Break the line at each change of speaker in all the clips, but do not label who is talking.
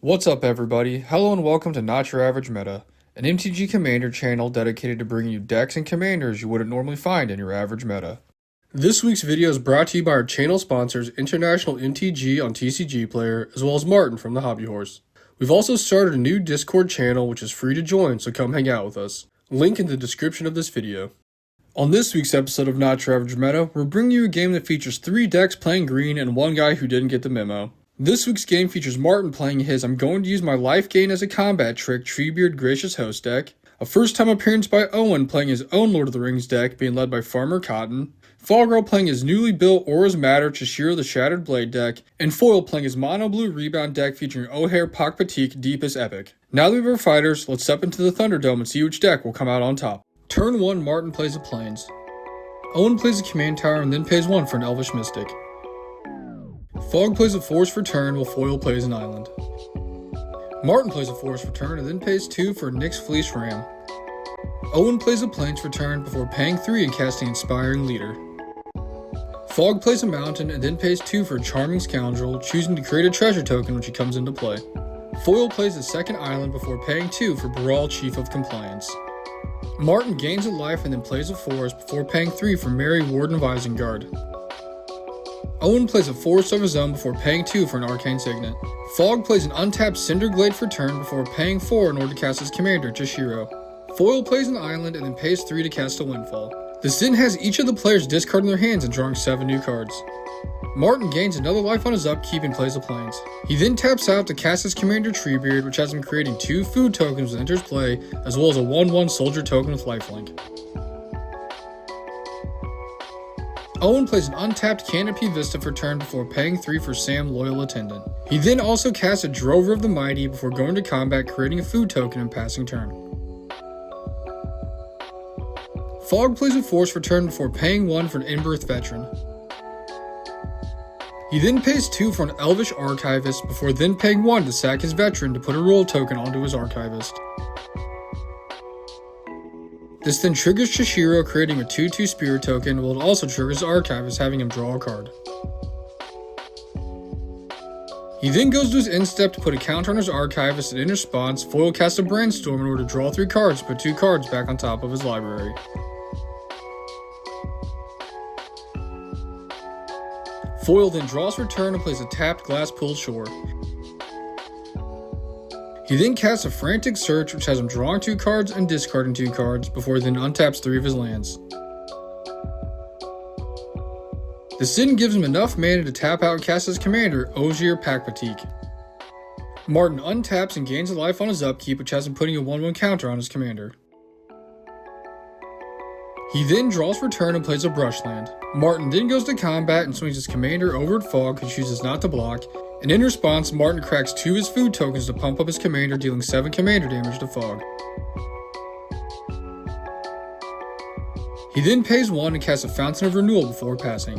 What's up everybody, hello and welcome to Not Your Average Meta, an MTG Commander channel dedicated to bringing you decks and commanders you wouldn't normally find in your average meta. This week's video is brought to you by our channel sponsors International MTG on TCG Player, as well as Martin from the Hobby Horse. We've also started a new Discord channel which is free to join, so come hang out with us. Link in the description of this video. On this week's episode of Not Your Average Meta, we're bringing you a game that features 3 decks playing green and 1 guy who didn't get the memo. This week's game features Martin playing his I'm going to use my life gain as a combat trick Treebeard Gracious Host deck, a first time appearance by Owen playing his own Lord of the Rings deck being led by Farmer Cotton, Fallgirl playing his newly built Aura's Matter Chishiro the Shattered Blade deck, and Foil playing his mono blue rebound deck featuring Ojer Pakpatiq Deepest Epoch. Now that we have our fighters, let's step into the Thunderdome and see which deck will come out on top. Turn 1, Martin plays a Plains. Owen plays a Command Tower and then pays 1 for an Elvish Mystic. Fog plays a Forest for turn while Foil plays an Island. Martin plays a Forest for turn and then pays 2 for Nyx's Fleece Ram. Owen plays a Plains for turn before paying 3 and casting Inspiring Leader. Fog plays a Mountain and then pays 2 for Charming Scoundrel, choosing to create a treasure token when she comes into play. Foil plays a second Island before paying 2 for Brawl Chief of Compliance. Martin gains a life and then plays a Forest before paying 3 for Mary Warden of Isengard. Owen plays a Forest of his own before paying 2 for an Arcane Signet. Fog plays an untapped Cinderglade for turn before paying 4 in order to cast his commander, Chishiro. Foil plays an Island and then pays 3 to cast a Windfall. This then has each of the players discarding their hands and drawing 7 new cards. Martin gains another life on his upkeep and plays a Plains. He then taps out to cast his commander Treebeard, which has him creating 2 food tokens when it enters play, as well as a 1/1 soldier token with lifelink. Owen plays an untapped Canopy Vista for turn before paying 3 for Sam Loyal Attendant. He then also casts a Drover of the Mighty before going to combat, creating a food token and passing turn. Fog plays a Force for turn before paying 1 for an Inbirth Veteran. He then pays 2 for an Elvish Archivist before then paying 1 to sack his Veteran to put a roll token onto his Archivist. This then triggers Chishiro, creating a 2/2 Spirit token, while it also triggers Archivist, having him draw a card. He then goes to his end step to put a counter on his Archivist, and in response, Foil casts a Brainstorm in order to draw 3 cards and put 2 cards back on top of his library. Foil then draws for turn and plays a tapped Glasspool Shore. He then casts a Frantic Search, which has him drawing 2 cards and discarding 2 cards, before he then untaps 3 of his lands. This then gives him enough mana to tap out and cast his commander, Ojer Pakpatiq. Martin untaps and gains a life on his upkeep, which has him putting a 1/1 counter on his commander. He then draws for turn and plays a Brushland. Martin then goes to combat and swings his commander over at Fog, who chooses not to block, and in response, Martin cracks 2 of his food tokens to pump up his commander, dealing 7 commander damage to Fog. He then pays 1 and casts a Fountain of Renewal before passing.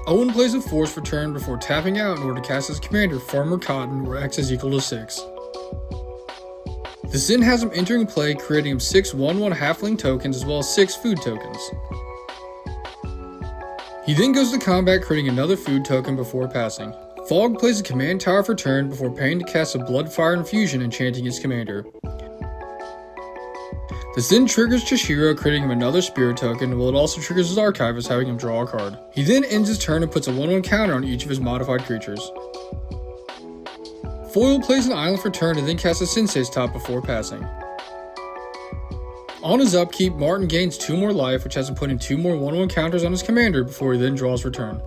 Owen plays a Force for turn before tapping out in order to cast his commander, Farmer Cotton, where X is equal to 6. This then has him entering play, creating him 6 1/1 halfling tokens as well as 6 food tokens. He then goes to combat, creating another food token before passing. Fog plays a Command Tower for turn before paying to cast a Bloodfire Infusion, enchanting his commander. This then triggers Chishiro, creating him another Spirit token, while it also triggers his Archivist, having him draw a card. He then ends his turn and puts a 1/1 counter on each of his modified creatures. Foil plays an Island for turn and then casts a Sensei's Top before passing. On his upkeep, Martin gains 2 more life, which has him putting 2 more 1/1 counters on his commander before he then draws for turn.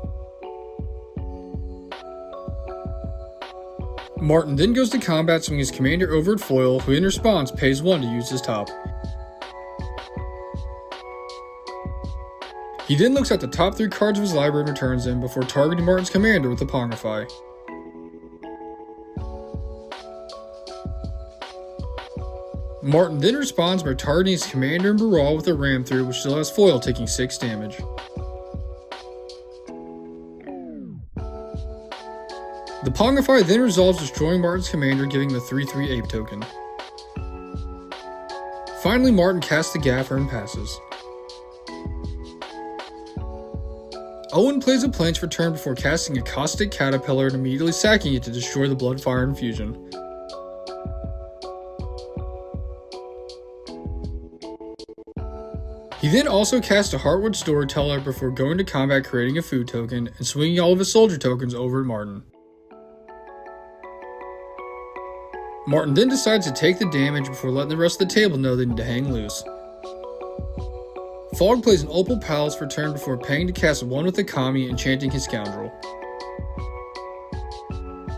Martin then goes to combat, swinging his commander over at Foil, who in response pays 1 to use his top. He then looks at the top 3 cards of his library and returns them before targeting Martin's commander with the Pongify. Martin then responds by targeting his commander and Baral with a Ram Through, which still has Foil taking 6 damage. The Pongify then resolves, destroying Martin's commander, giving him a 3/3 Ape token. Finally, Martin casts the Gaffer and passes. Owen plays a plants for turn before casting a caustic caterpillar and immediately sacking it to destroy the bloodfire infusion. He then also casts a Heartwood Storyteller before going to combat, creating a food token and swinging all of his soldier tokens over at Martin. Martin then decides to take the damage before letting the rest of the table know they need to hang loose. Fog plays an Opal Palace for turn before paying to cast one with the Kami, enchanting his Scoundrel.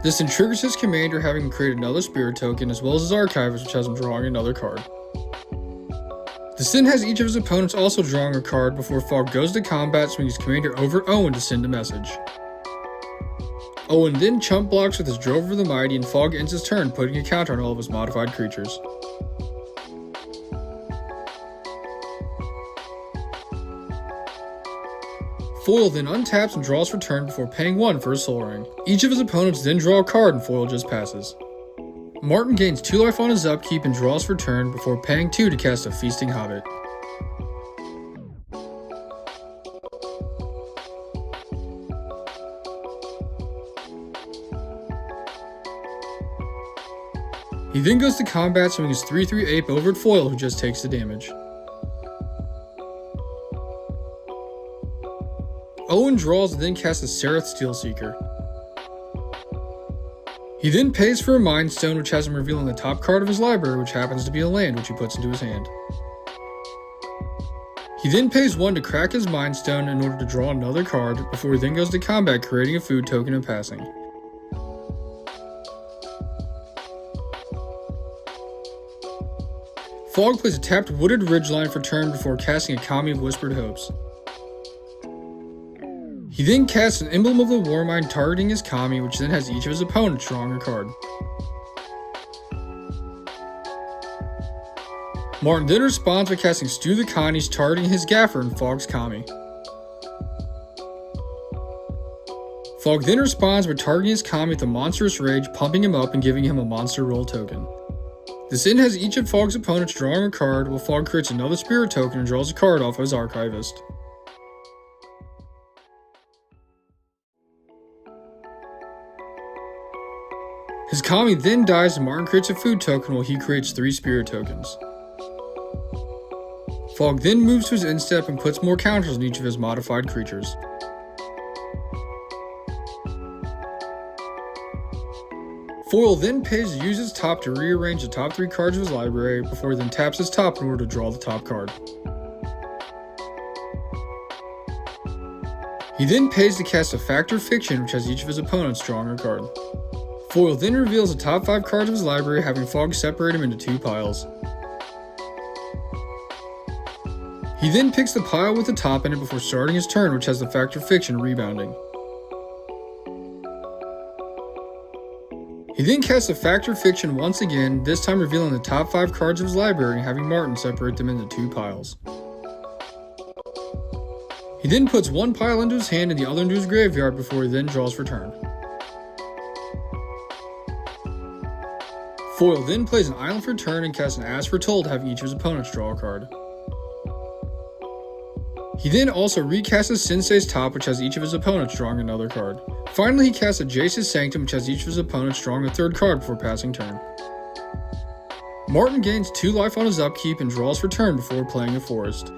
This then triggers his commander, having him create another spirit token, as well as his archivist, which has him drawing another card. This then has each of his opponents also drawing a card before Fog goes to combat, swinging his commander over Owen to send a message. Owen then chump blocks with his Drover of the Mighty, and Fog ends his turn, putting a counter on all of his modified creatures. Foil then untaps and draws for turn before paying 1 for a Soul Ring. Each of his opponents then draw a card and Foil just passes. Martin gains 2 life on his upkeep and draws for turn before paying 2 to cast a Feasting Hobbit. He then goes to combat, swinging his 3/3 ape over at Foil, who just takes the damage. Owen draws and then casts a Sereth Steelseeker. He then pays for a Mind Stone, which has him revealing the top card of his library, which happens to be a land, which he puts into his hand. He then pays 1 to crack his Mind Stone in order to draw another card, before he then goes to combat, creating a food token and passing. Fog plays a tapped Wooded Ridgeline for turn before casting a Kami of Whispered Hopes. He then casts an Emblem of the Warmind targeting his Kami, which then has each of his opponents drawing a card. Martin then responds by casting Stew the Connies, targeting his Gaffer and Fog's Kami. Fog then responds by targeting his Kami with a Monstrous Rage, pumping him up and giving him a Monster Roll token. This then has each of Fog's opponents drawing a card, while Fog creates another Spirit token and draws a card off of his Archivist. His Kami then dies and Martin creates a food token while he creates 3 spirit tokens. Fog then moves to his instep and puts more counters on each of his modified creatures. Foil then pays to use his top to rearrange the top 3 cards of his library before he then taps his top in order to draw the top card. He then pays to cast a Factor Fiction, which has each of his opponents drawing a card. Foil then reveals the top 5 cards of his library, having Fog separate them into 2 piles. He then picks the pile with the top in it before starting his turn, which has the Factor Fiction rebounding. He then casts a Factor Fiction once again, this time revealing the top 5 cards of his library and having Martin separate them into 2 piles. He then puts one pile into his hand and the other into his graveyard before he then draws for turn. Foil then plays an island for turn and casts an Ask for Toll to have each of his opponents draw a card. He then also recasts his Sensei's top, which has each of his opponents drawing another card. Finally, he casts a Jace's Sanctum, which has each of his opponents drawing a 3rd card before passing turn. Martin gains 2 life on his upkeep and draws for turn before playing a Forest.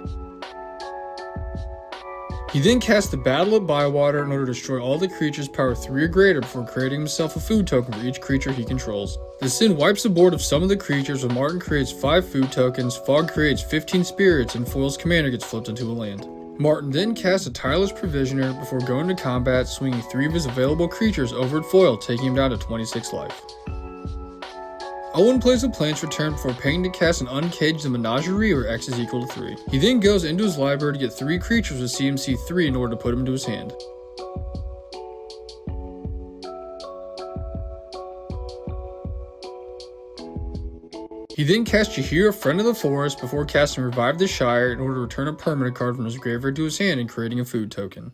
He then casts the Battle at Bywater in order to destroy all the creatures power 3 or greater before creating himself a food token for each creature he controls. This then wipes the board of some of the creatures, while Martin creates 5 food tokens, Fog creates 15 spirits, and Foil's commander gets flipped into a land. Martin then casts a Tireless Provisioner before going to combat, swinging 3 of his available creatures over at Foil, taking him down to 26 life. Owen plays a Plants for turn before paying to cast an Uncage the Menagerie, where X is equal to 3. He then goes into his library to get 3 creatures with CMC 3 in order to put them into his hand. He then casts Chishiro, Friend of the Forest, before casting Revive the Shire in order to return a permanent card from his graveyard to his hand and creating a food token.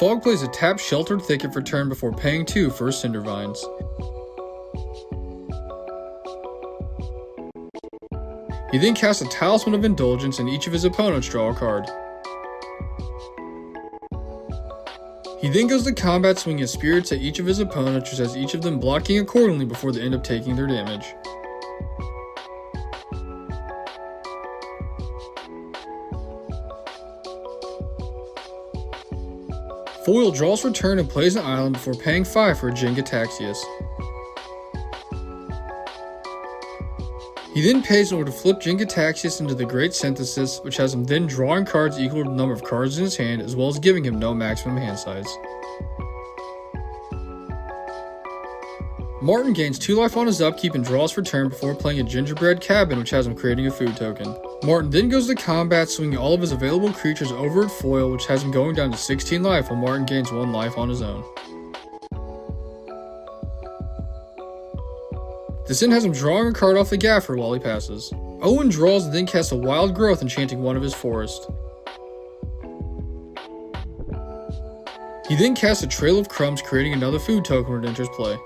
Fog plays a tapped Sheltered Thicket for turn before paying 2 for his Cindervines. He then casts a Talisman of Indulgence and each of his opponents draw a card. He then goes to combat swinging his spirits at each of his opponents, which has each of them blocking accordingly before they end up taking their damage. Foil draws for turn and plays an island before paying 5 for a Jin-Gitaxias. He then pays in order to flip Jin-Gitaxias into the Great Synthesis, which has him then drawing cards equal to the number of cards in his hand, as well as giving him no maximum hand size. Martin gains 2 life on his upkeep and draws for turn before playing a Gingerbread Cabin, which has him creating a food token. Martin then goes to combat, swinging all of his available creatures over at foil, which has him going down to 16 life, while Martin gains 1 life on his own. This then has him drawing a card off the gaffer while he passes. Owen draws and then casts a Wild Growth, enchanting one of his forests. He then casts a Trail of Crumbs, creating another food token when it enters play.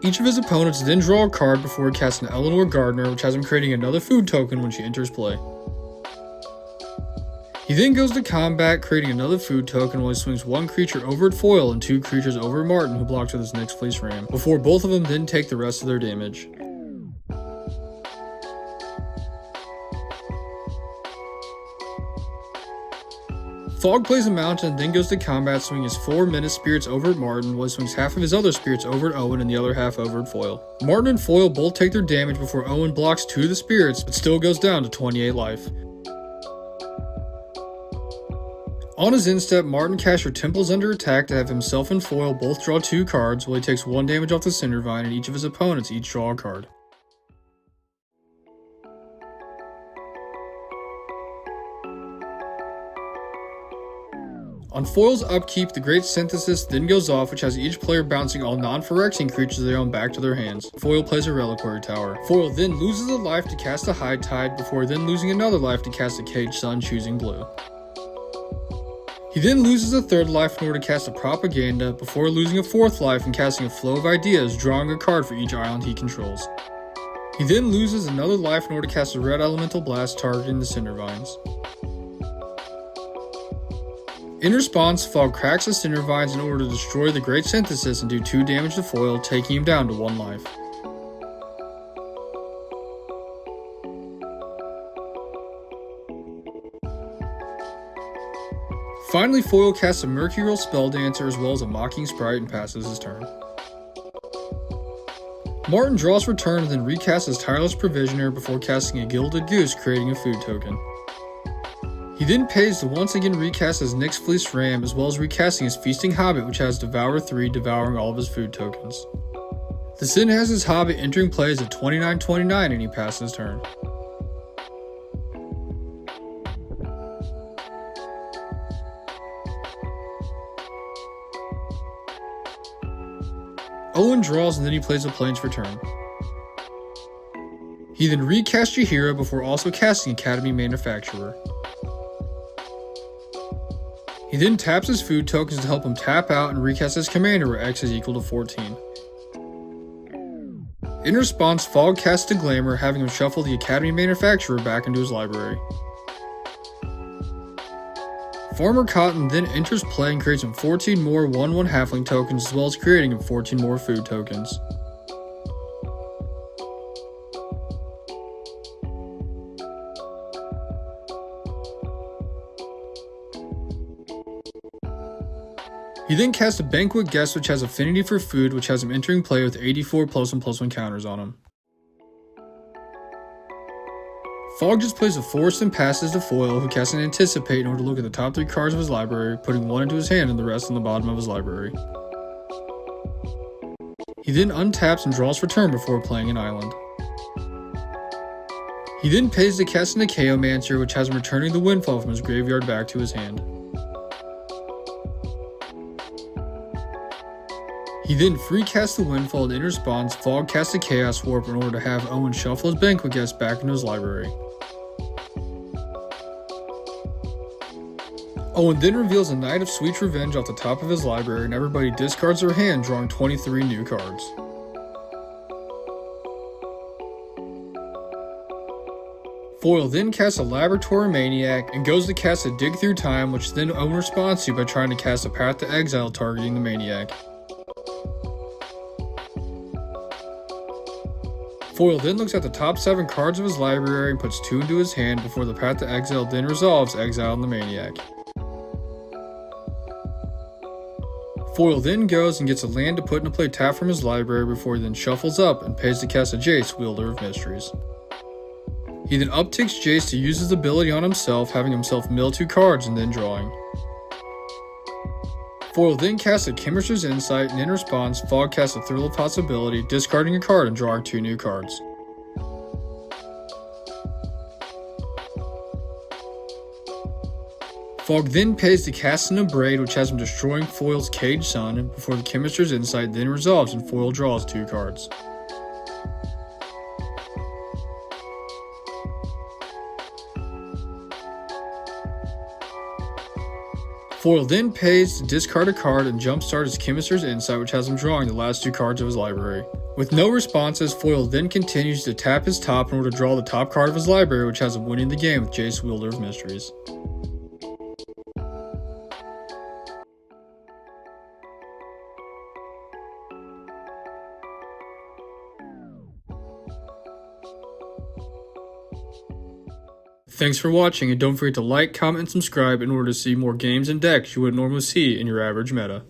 Each of his opponents then draw a card before he casts an Eleanor Gardner, which has him creating another food token when she enters play. He then goes to combat, creating another food token while he swings 1 creature over at foil and 2 creatures over at Martin, who blocks with his Nyx Fleece Ram, before both of them then take the rest of their damage. Fogg plays a mountain and then goes to combat, swinging his 4 Menace Spirits over at Martin, while he swings half of his other spirits over at Owen and the other half over at foil. Martin and foil both take their damage before Owen blocks 2 of the spirits, but still goes down to 28 life. On his end step, Martin casts your Temples under attack to have himself and foil both draw 2 cards, while he takes 1 damage off the Cindervine and each of his opponents each draw a card. On foil's upkeep, the Great Synthesis then goes off, which has each player bouncing all non-Phyrexian creatures they own back to their hands. Foil plays a Reliquary Tower. Foil then loses a life to cast a High Tide, before then losing another life to cast a Caged Sun, choosing blue. He then loses a 3rd life in order to cast a Propaganda, before losing a 4th life and casting a Flow of Ideas, drawing a card for each island he controls. He then loses another life in order to cast a Red Elemental Blast targeting the Cindervines. In response, Fogg cracks the Cindervines in order to destroy the Great Synthesis and do 2 damage to foil, taking him down to 1 life. Finally, foil casts a Mercurial Spelldancer as well as a Mocking Sprite and passes his turn. Martin draws for turn and then recasts his Tireless Provisioner before casting a Gilded Goose, creating a food token. He then pays to once again recast his Nyx Fleece Ram, as well as recasting his Feasting Hobbit, which has Devour 3, devouring all of his food tokens. This then has his Hobbit entering plays at 29-29 and he passes his turn. Owen draws and then he plays a Plains for turn. He then recasts Chihiro before also casting Academy Manufacturer. He then taps his food tokens to help him tap out and recast his commander where X is equal to 14. In response, Fogg casts a Glamour, having him shuffle the Academy Manufacturer back into his library. Farmer Cotton then enters play and creates him 14 more 1/1 halfling tokens, as well as creating him 14 more food tokens. He then casts a Banquet Guest, which has affinity for food, which has him entering play with 84 +1/+1 counters on him. Fogg just plays a Forest and passes to foil, who casts an Anticipate in order to look at the top 3 cards of his library, putting 1 into his hand and the rest on the bottom of his library. He then untaps and draws for turn before playing an island. He then pays to cast an Chaomancer, which has him returning the Windfall from his graveyard back to his hand. He then free casts the Windfall, and in response, Fogg casts a Chaos Warp in order to have Owen shuffle his Banquet Guest back into his library. Owen then reveals a Knight of Sweet Revenge off the top of his library, and everybody discards their hand, drawing 23 new cards. Foil then casts a Laboratory Maniac and goes to cast a Dig Through Time, which then Owen responds to by trying to cast a Path to Exile targeting the Maniac. Foil then looks at the top 7 cards of his library and puts 2 into his hand before the Path to Exile then resolves, exiling the Maniac. Foil then goes and gets a land to put into play tapped from his library before he then shuffles up and pays to cast a Jace, Wielder of Mysteries. He then upticks Jace to use his ability on himself, having himself mill 2 cards and then drawing. Foil then casts a Chemister's Insight, and in response, Fog casts a Thrill of Possibility, discarding a card and drawing 2 new cards. Fog then pays to cast an Abrade, which has him destroying Foil's Caged Sun, before the Chemister's Insight then resolves and Foil draws 2 cards. Foil then pays to discard a card and jumpstart his Chemister's Insight, which has him drawing the last 2 cards of his library. With no responses, Foil then continues to tap his top in order to draw the top card of his library, which has him winning the game with Jace, Wielder of Mysteries. Thanks for watching, and don't forget to like, comment, and subscribe in order to see more games and decks you wouldn't normally see in your average meta.